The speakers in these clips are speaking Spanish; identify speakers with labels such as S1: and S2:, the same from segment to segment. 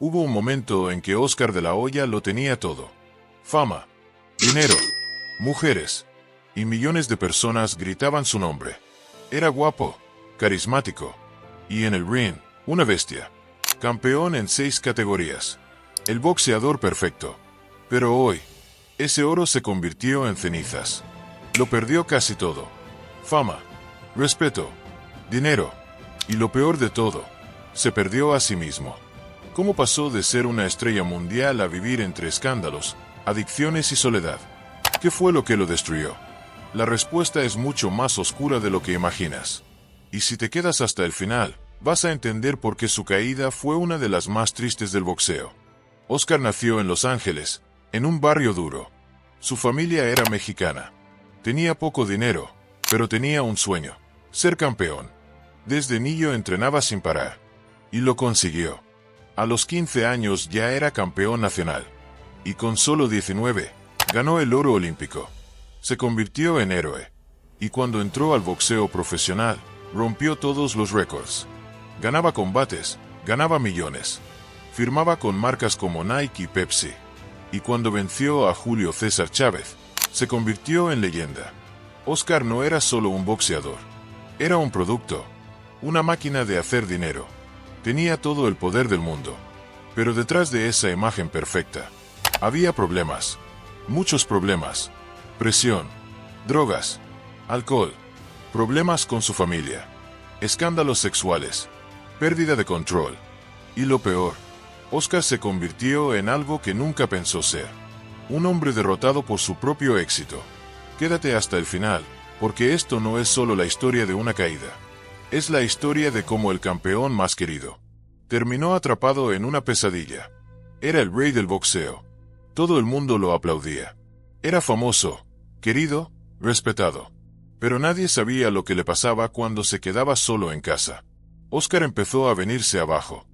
S1: Hubo un momento en que Oscar de la Hoya lo tenía todo. Fama, dinero, mujeres, y millones de personas gritaban su nombre. Era guapo, carismático, y en el ring, una bestia. Campeón en 6 categorías. El boxeador perfecto. Pero hoy, ese oro se convirtió en cenizas. Lo perdió casi todo. Fama, respeto, dinero, y lo peor de todo, se perdió a sí mismo. ¿Cómo pasó de ser una estrella mundial a vivir entre escándalos, adicciones y soledad? ¿Qué fue lo que lo destruyó? La respuesta es mucho más oscura de lo que imaginas. Y si te quedas hasta el final, vas a entender por qué su caída fue una de las más tristes del boxeo. Oscar nació en Los Ángeles, en un barrio duro. Su familia era mexicana. Tenía poco dinero, pero tenía un sueño: ser campeón. Desde niño entrenaba sin parar. Y lo consiguió. A los 15 años ya era campeón nacional. Y con solo 19, ganó el oro olímpico. Se convirtió en héroe. Y cuando entró al boxeo profesional, rompió todos los récords. Ganaba combates, ganaba millones. Firmaba con marcas como Nike y Pepsi. Y cuando venció a Julio César Chávez, se convirtió en leyenda. Oscar no era solo un boxeador. Era un producto. Una máquina de hacer dinero. Tenía todo el poder del mundo. Pero detrás de esa imagen perfecta, había problemas. Muchos problemas. Presión, drogas, alcohol, problemas con su familia, escándalos sexuales, pérdida de control. Y lo peor, Oscar se convirtió en algo que nunca pensó ser. Un hombre derrotado por su propio éxito. Quédate hasta el final, porque esto no es solo la historia de una caída. Es la historia de cómo el campeón más querido terminó atrapado en una pesadilla. Era el rey del boxeo. Todo el mundo lo aplaudía. Era famoso, querido, respetado. Pero nadie sabía lo que le pasaba cuando se quedaba solo en casa. Oscar empezó a venirse abajo.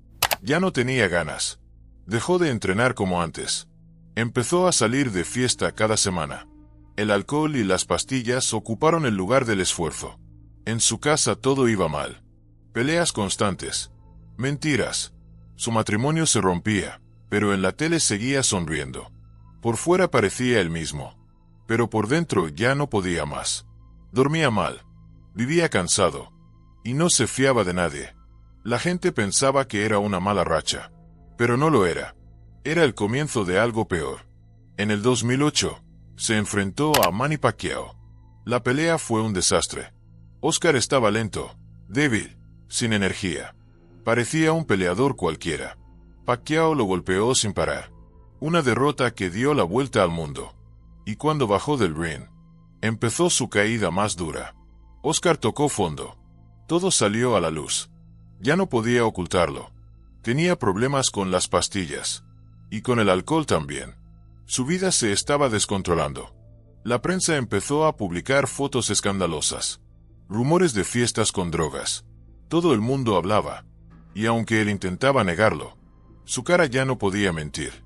S1: Ya no tenía ganas. Dejó de entrenar como antes. Empezó a salir de fiesta cada semana. El alcohol y las pastillas ocuparon el lugar del esfuerzo. En su casa todo iba mal. Peleas constantes. Mentiras. Su matrimonio se rompía, pero en la tele seguía sonriendo. Por fuera parecía el mismo, pero por dentro ya no podía más. Dormía mal. Vivía cansado. Y no se fiaba de nadie. La gente pensaba que era una mala racha, pero no lo era. Era el comienzo de algo peor. En el 2008, se enfrentó a Manny Pacquiao. La pelea fue un desastre. Oscar estaba lento, débil, sin energía. Parecía un peleador cualquiera. Pacquiao lo golpeó sin parar. Una derrota que dio la vuelta al mundo. Y cuando bajó del ring, empezó su caída más dura. Oscar tocó fondo. Todo salió a la luz. Ya no podía ocultarlo. Tenía problemas con las pastillas. Y con el alcohol también. Su vida se estaba descontrolando. La prensa empezó a publicar fotos escandalosas. Rumores de fiestas con drogas. Todo el mundo hablaba. Y aunque él intentaba negarlo, su cara ya no podía mentir.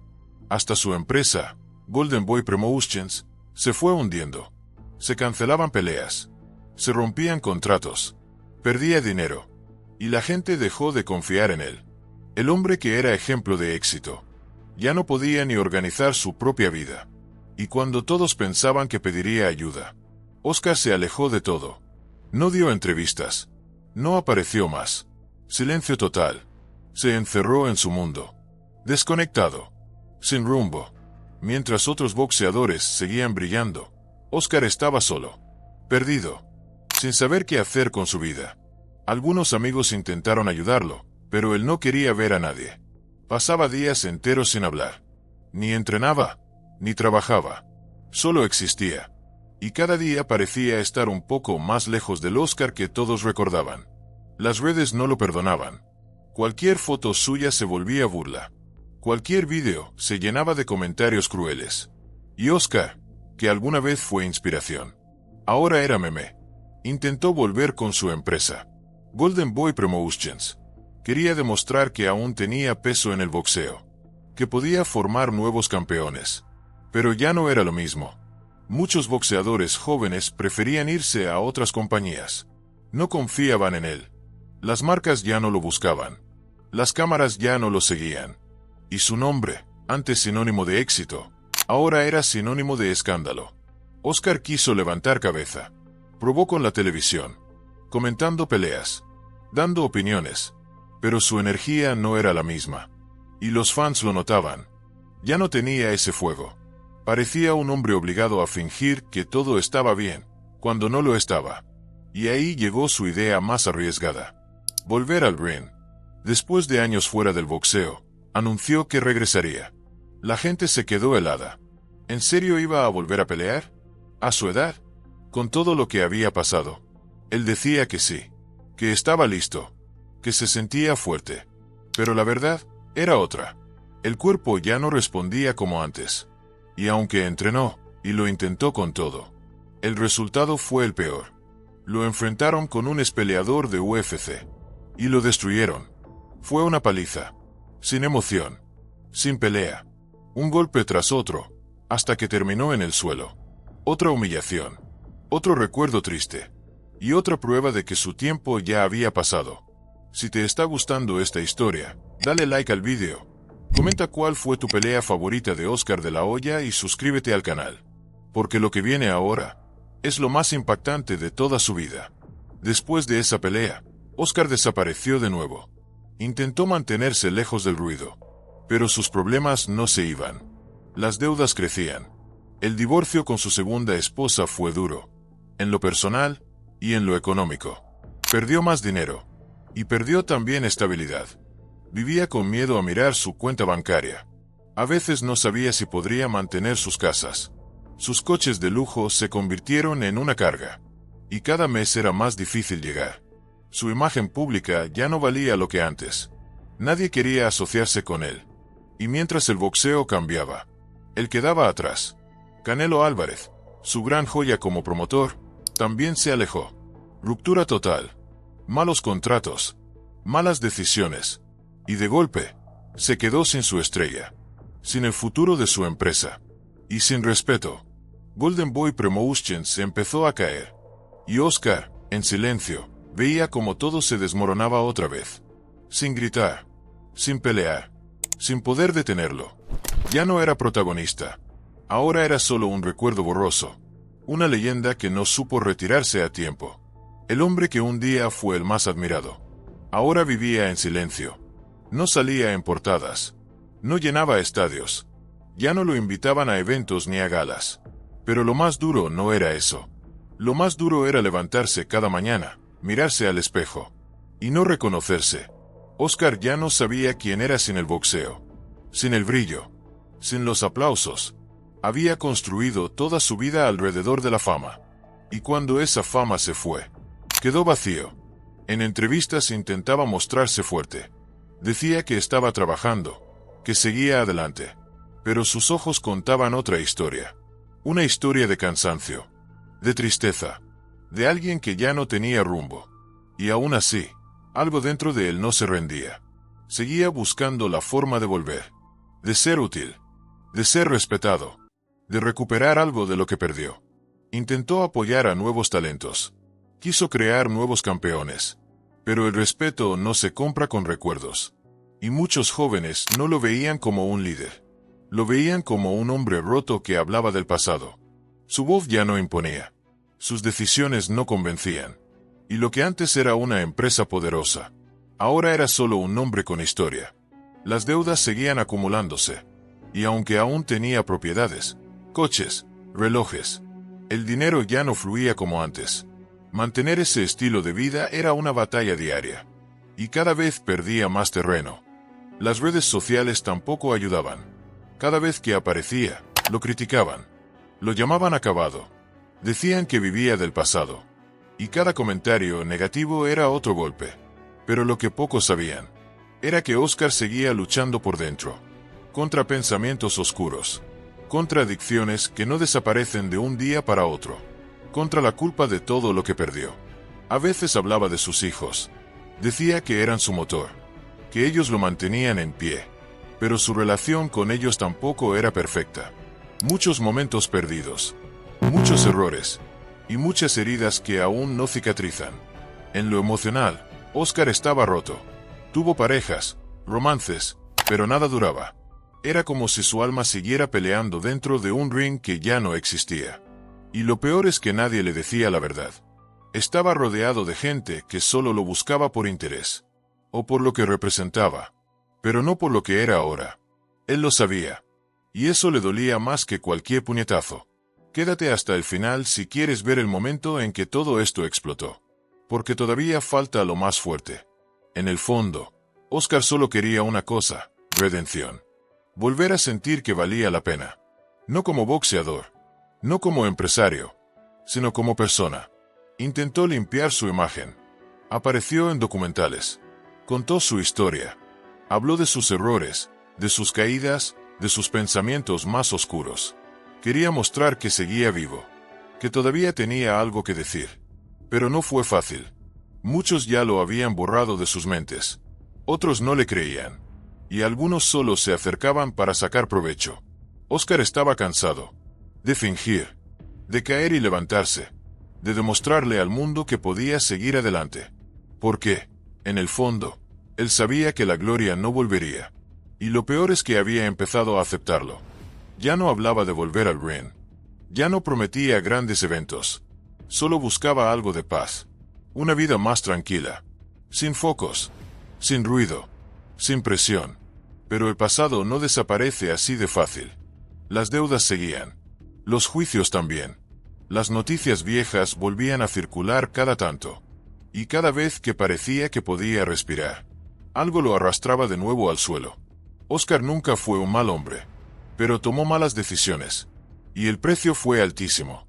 S1: Hasta su empresa, Golden Boy Promotions, se fue hundiendo. Se cancelaban peleas. Se rompían contratos. Perdía dinero. Y la gente dejó de confiar en él. El hombre que era ejemplo de éxito. Ya no podía ni organizar su propia vida. Y cuando todos pensaban que pediría ayuda, Oscar se alejó de todo. No dio entrevistas. No apareció más. Silencio total. Se encerró en su mundo. Desconectado. Sin rumbo. Mientras otros boxeadores seguían brillando, Oscar estaba solo. Perdido. Sin saber qué hacer con su vida. Algunos amigos intentaron ayudarlo, pero él no quería ver a nadie. Pasaba días enteros sin hablar. Ni entrenaba, ni trabajaba. Solo existía. Y cada día parecía estar un poco más lejos del Oscar que todos recordaban. Las redes no lo perdonaban. Cualquier foto suya se volvía burla. Cualquier vídeo se llenaba de comentarios crueles. Y Oscar, que alguna vez fue inspiración, ahora era meme. Intentó volver con su empresa, Golden Boy Promotions. Quería demostrar que aún tenía peso en el boxeo, que podía formar nuevos campeones. Pero ya no era lo mismo. Muchos boxeadores jóvenes preferían irse a otras compañías. No confiaban en él. Las marcas ya no lo buscaban. Las cámaras ya no lo seguían. Y su nombre, antes sinónimo de éxito, ahora era sinónimo de escándalo. Oscar quiso levantar cabeza. Probó con la televisión, comentando peleas, dando opiniones, pero su energía no era la misma. Y los fans lo notaban. Ya no tenía ese fuego. Parecía un hombre obligado a fingir que todo estaba bien, cuando no lo estaba. Y ahí llegó su idea más arriesgada. Volver al ring. Después de años fuera del boxeo, anunció que regresaría. La gente se quedó helada. ¿En serio iba a volver a pelear? ¿A su edad? Con todo lo que había pasado. Él decía que sí, que estaba listo, que se sentía fuerte. Pero la verdad era otra. El cuerpo ya no respondía como antes. Y aunque entrenó, y lo intentó con todo, el resultado fue el peor. Lo enfrentaron con un expeleador de UFC. Y lo destruyeron. Fue una paliza. Sin emoción. Sin pelea. Un golpe tras otro, hasta que terminó en el suelo. Otra humillación. Otro recuerdo triste. Y otra prueba de que su tiempo ya había pasado. Si te está gustando esta historia, dale like al vídeo. Comenta cuál fue tu pelea favorita de Oscar de la Hoya y suscríbete al canal. Porque lo que viene ahora es lo más impactante de toda su vida. Después de esa pelea, Oscar desapareció de nuevo. Intentó mantenerse lejos del ruido. Pero sus problemas no se iban. Las deudas crecían. El divorcio con su segunda esposa fue duro. En lo personal y en lo económico. Perdió más dinero. Y perdió también estabilidad. Vivía con miedo a mirar su cuenta bancaria. A veces no sabía si podría mantener sus casas. Sus coches de lujo se convirtieron en una carga. Y cada mes era más difícil llegar. Su imagen pública ya no valía lo que antes. Nadie quería asociarse con él. Y mientras el boxeo cambiaba, él quedaba atrás. Canelo Álvarez, su gran joya como promotor, también se alejó. Ruptura total. Malos contratos. Malas decisiones. Y de golpe, se quedó sin su estrella. Sin el futuro de su empresa. Y sin respeto. Golden Boy Promotions empezó a caer. Y Oscar, en silencio, veía como todo se desmoronaba otra vez. Sin gritar. Sin pelear. Sin poder detenerlo. Ya no era protagonista. Ahora era solo un recuerdo borroso. Una leyenda que no supo retirarse a tiempo. El hombre que un día fue el más admirado. Ahora vivía en silencio. No salía en portadas. No llenaba estadios. Ya no lo invitaban a eventos ni a galas. Pero lo más duro no era eso. Lo más duro era levantarse cada mañana, mirarse al espejo. Y no reconocerse. Oscar ya no sabía quién era sin el boxeo. Sin el brillo. Sin los aplausos. Había construido toda su vida alrededor de la fama. Y cuando esa fama se fue, quedó vacío. En entrevistas intentaba mostrarse fuerte. Decía que estaba trabajando, que seguía adelante. Pero sus ojos contaban otra historia. Una historia de cansancio, de tristeza, de alguien que ya no tenía rumbo. Y aún así, algo dentro de él no se rendía. Seguía buscando la forma de volver, de ser útil, de ser respetado, de recuperar algo de lo que perdió. Intentó apoyar a nuevos talentos. Quiso crear nuevos campeones. Pero el respeto no se compra con recuerdos. Y muchos jóvenes no lo veían como un líder. Lo veían como un hombre roto que hablaba del pasado. Su voz ya no imponía. Sus decisiones no convencían. Y lo que antes era una empresa poderosa, ahora era solo un hombre con historia. Las deudas seguían acumulándose. Y aunque aún tenía propiedades, coches, relojes, el dinero ya no fluía como antes. Mantener ese estilo de vida era una batalla diaria. Y cada vez perdía más terreno. Las redes sociales tampoco ayudaban. Cada vez que aparecía, lo criticaban. Lo llamaban acabado. Decían que vivía del pasado. Y cada comentario negativo era otro golpe. Pero lo que pocos sabían era que Oscar seguía luchando por dentro. Contra pensamientos oscuros. Contra adicciones que no desaparecen de un día para otro. Contra la culpa de todo lo que perdió. A veces hablaba de sus hijos. Decía que eran su motor. Que ellos lo mantenían en pie. Pero su relación con ellos tampoco era perfecta. Muchos momentos perdidos. Muchos errores. Y muchas heridas que aún no cicatrizan. En lo emocional, Oscar estaba roto. Tuvo parejas, romances, pero nada duraba. Era como si su alma siguiera peleando dentro de un ring que ya no existía. Y lo peor es que nadie le decía la verdad. Estaba rodeado de gente que solo lo buscaba por interés, o por lo que representaba, pero no por lo que era ahora. Él lo sabía, y eso le dolía más que cualquier puñetazo. Quédate hasta el final si quieres ver el momento en que todo esto explotó, porque todavía falta lo más fuerte. En el fondo, Oscar solo quería una cosa: redención. Volver a sentir que valía la pena. No como boxeador, no como empresario, sino como persona. Intentó limpiar su imagen. Apareció en documentales. Contó su historia. Habló de sus errores, de sus caídas, de sus pensamientos más oscuros. Quería mostrar que seguía vivo, que todavía tenía algo que decir. Pero no fue fácil. Muchos ya lo habían borrado de sus mentes. Otros no le creían. Y algunos solo se acercaban para sacar provecho. Oscar estaba cansado. De fingir. De caer y levantarse. De demostrarle al mundo que podía seguir adelante. Porque, en el fondo, él sabía que la gloria no volvería. Y lo peor es que había empezado a aceptarlo. Ya no hablaba de volver al ring. Ya no prometía grandes eventos. Solo buscaba algo de paz. Una vida más tranquila. Sin focos. Sin ruido. Sin presión. Pero el pasado no desaparece así de fácil. Las deudas seguían. Los juicios también. Las noticias viejas volvían a circular cada tanto. Y cada vez que parecía que podía respirar, algo lo arrastraba de nuevo al suelo. Oscar nunca fue un mal hombre, pero tomó malas decisiones. Y el precio fue altísimo.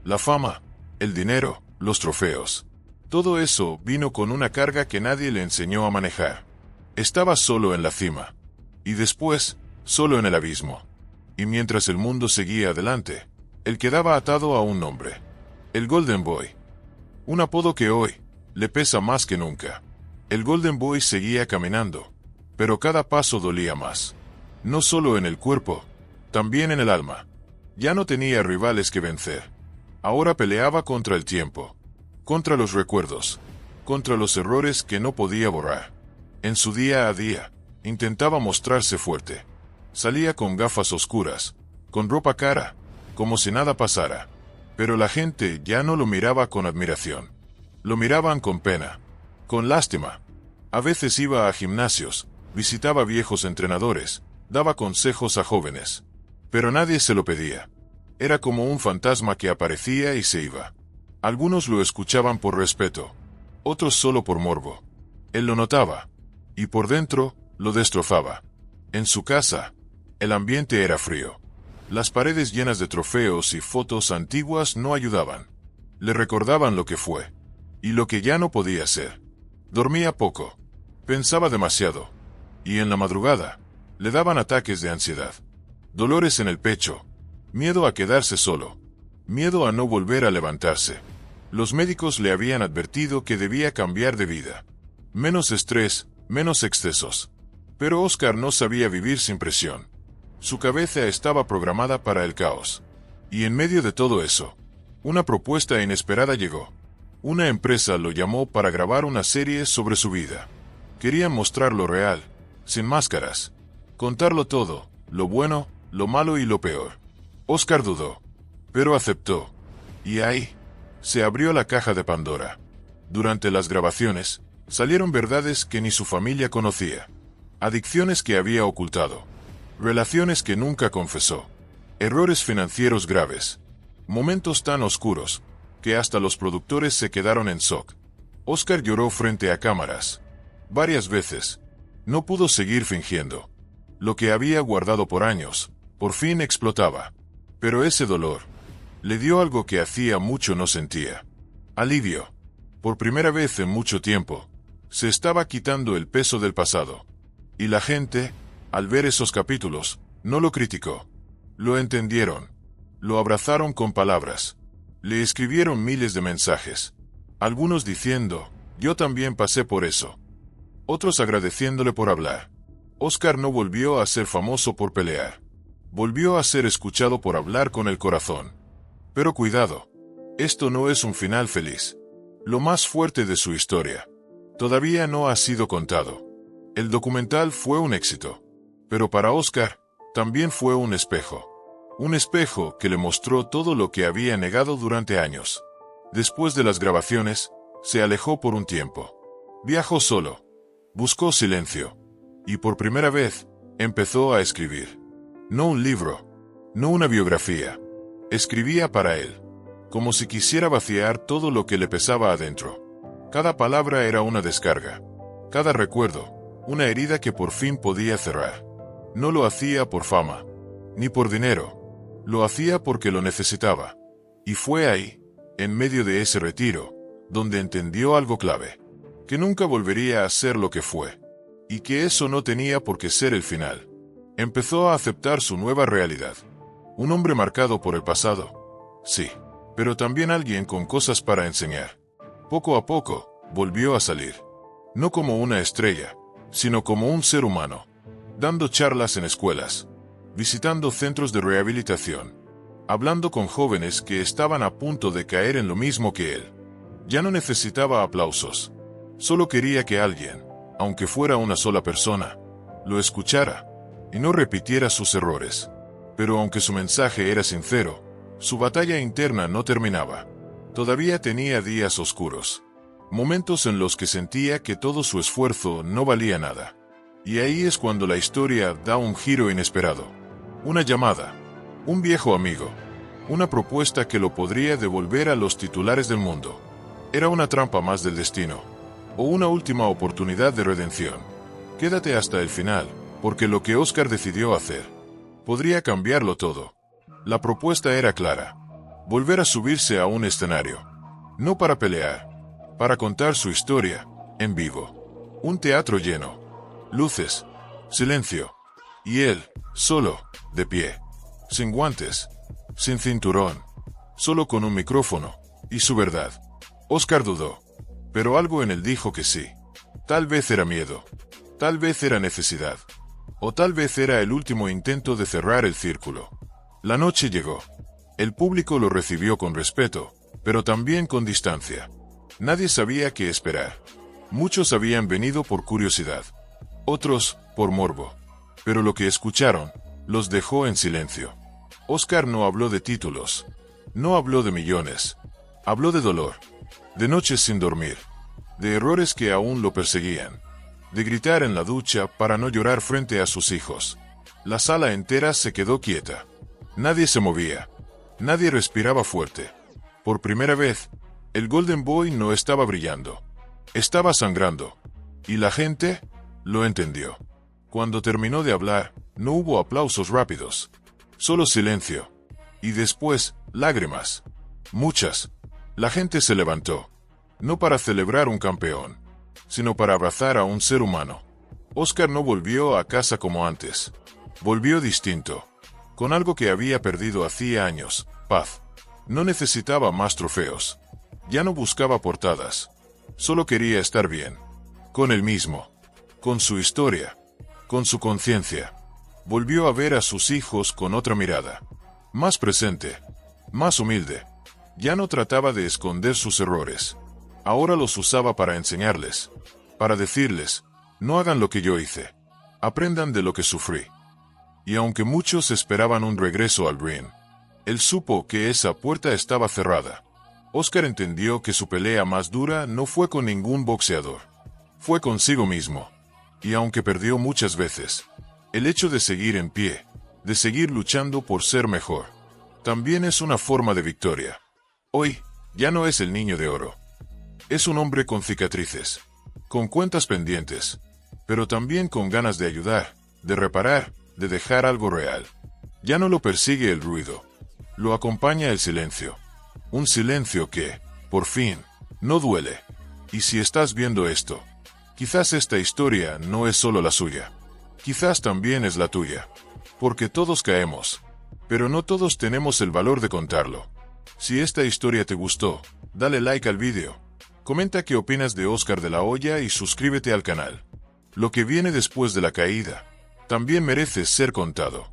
S1: La fama, el dinero, los trofeos. Todo eso vino con una carga que nadie le enseñó a manejar. Estaba solo en la cima. Y después, solo en el abismo. Y mientras el mundo seguía adelante, él quedaba atado a un nombre. El Golden Boy. Un apodo que hoy le pesa más que nunca. El Golden Boy seguía caminando, pero cada paso dolía más. No solo en el cuerpo, también en el alma. Ya no tenía rivales que vencer. Ahora peleaba contra el tiempo, contra los recuerdos, contra los errores que no podía borrar. En su día a día, intentaba mostrarse fuerte. Salía con gafas oscuras, con ropa cara, como si nada pasara. Pero la gente ya no lo miraba con admiración. Lo miraban con pena, con lástima. A veces iba a gimnasios, visitaba viejos entrenadores, daba consejos a jóvenes. Pero nadie se lo pedía. Era como un fantasma que aparecía y se iba. Algunos lo escuchaban por respeto, otros solo por morbo. Él lo notaba, y por dentro, lo destrozaba. En su casa, el ambiente era frío. Las paredes llenas de trofeos y fotos antiguas no ayudaban. Le recordaban lo que fue, y lo que ya no podía ser. Dormía poco, pensaba demasiado, y en la madrugada, le daban ataques de ansiedad. Dolores en el pecho, miedo a quedarse solo, miedo a no volver a levantarse. Los médicos le habían advertido que debía cambiar de vida. Menos estrés, menos excesos. Pero Oscar no sabía vivir sin presión. Su cabeza estaba programada para el caos. Y en medio de todo eso, una propuesta inesperada llegó. Una empresa lo llamó para grabar una serie sobre su vida. Querían mostrar lo real, sin máscaras. Contarlo todo, lo bueno, lo malo y lo peor. Oscar dudó, pero aceptó. Y ahí, se abrió la caja de Pandora. Durante las grabaciones, salieron verdades que ni su familia conocía. Adicciones que había ocultado. Relaciones que nunca confesó. Errores financieros graves. Momentos tan oscuros, que hasta los productores se quedaron en shock. Oscar lloró frente a cámaras. Varias veces. No pudo seguir fingiendo. Lo que había guardado por años, por fin explotaba. Pero ese dolor le dio algo que hacía mucho no sentía. Alivio. Por primera vez en mucho tiempo, se estaba quitando el peso del pasado. Y la gente, al ver esos capítulos, no lo criticó. Lo entendieron. Lo abrazaron con palabras. Le escribieron miles de mensajes. Algunos diciendo, yo también pasé por eso. Otros agradeciéndole por hablar. Oscar no volvió a ser famoso por pelear. Volvió a ser escuchado por hablar con el corazón. Pero cuidado. Esto no es un final feliz. Lo más fuerte de su historia todavía no ha sido contado. El documental fue un éxito. Pero para Oscar, también fue un espejo. Un espejo que le mostró todo lo que había negado durante años. Después de las grabaciones, se alejó por un tiempo. Viajó solo. Buscó silencio. Y por primera vez, empezó a escribir. No un libro. No una biografía. Escribía para él. Como si quisiera vaciar todo lo que le pesaba adentro. Cada palabra era una descarga. Cada recuerdo, una herida que por fin podía cerrar. No lo hacía por fama, ni por dinero. Lo hacía porque lo necesitaba. Y fue ahí, en medio de ese retiro, donde entendió algo clave. Que nunca volvería a ser lo que fue. Y que eso no tenía por qué ser el final. Empezó a aceptar su nueva realidad. Un hombre marcado por el pasado. Sí, pero también alguien con cosas para enseñar. Poco a poco, volvió a salir. No como una estrella, sino como un ser humano. Dando charlas en escuelas. Visitando centros de rehabilitación. Hablando con jóvenes que estaban a punto de caer en lo mismo que él. Ya no necesitaba aplausos. Solo quería que alguien, aunque fuera una sola persona, lo escuchara y no repitiera sus errores. Pero aunque su mensaje era sincero, su batalla interna no terminaba. Todavía tenía días oscuros. Momentos en los que sentía que todo su esfuerzo no valía nada. Y ahí es cuando la historia da un giro inesperado. Una llamada. Un viejo amigo. Una propuesta que lo podría devolver a los titulares del mundo. Era una trampa más del destino. O una última oportunidad de redención. Quédate hasta el final, porque lo que Oscar decidió hacer podría cambiarlo todo. La propuesta era clara. Volver a subirse a un escenario. No para pelear, para contar su historia, en vivo. Un teatro lleno. Luces, silencio. Y él, solo, de pie. Sin guantes, sin cinturón. Solo con un micrófono, y su verdad. Oscar dudó. Pero algo en él dijo que sí. Tal vez era miedo. Tal vez era necesidad. O tal vez era el último intento de cerrar el círculo. La noche llegó. El público lo recibió con respeto, pero también con distancia. Nadie sabía qué esperar. Muchos habían venido por curiosidad. Otros, por morbo. Pero lo que escucharon, los dejó en silencio. Oscar no habló de títulos. No habló de millones. Habló de dolor. De noches sin dormir. De errores que aún lo perseguían. De gritar en la ducha para no llorar frente a sus hijos. La sala entera se quedó quieta. Nadie se movía. Nadie respiraba fuerte. Por primera vez, el Golden Boy no estaba brillando. Estaba sangrando. Y la gente lo entendió. Cuando terminó de hablar, no hubo aplausos rápidos. Solo silencio. Y después, lágrimas. Muchas. La gente se levantó. No para celebrar un campeón, sino para abrazar a un ser humano. Oscar no volvió a casa como antes. Volvió distinto. Con algo que había perdido hacía años, paz. No necesitaba más trofeos. Ya no buscaba portadas. Solo quería estar bien. Con él mismo. Con su historia. Con su conciencia. Volvió a ver a sus hijos con otra mirada. Más presente. Más humilde. Ya no trataba de esconder sus errores. Ahora los usaba para enseñarles. Para decirles, no hagan lo que yo hice. Aprendan de lo que sufrí. Y aunque muchos esperaban un regreso al ring, él supo que esa puerta estaba cerrada. Oscar entendió que su pelea más dura no fue con ningún boxeador. Fue consigo mismo. Y aunque perdió muchas veces, el hecho de seguir en pie, de seguir luchando por ser mejor, también es una forma de victoria. Hoy, ya no es el niño de oro. Es un hombre con cicatrices, con cuentas pendientes, pero también con ganas de ayudar, de reparar, de dejar algo real. Ya no lo persigue el ruido. Lo acompaña el silencio. Un silencio que, por fin, no duele. Y si estás viendo esto, quizás esta historia no es solo la suya. Quizás también es la tuya. Porque todos caemos. Pero no todos tenemos el valor de contarlo. Si esta historia te gustó, dale like al vídeo. Comenta qué opinas de Oscar de la Hoya y suscríbete al canal. Lo que viene después de la caída también merece ser contado.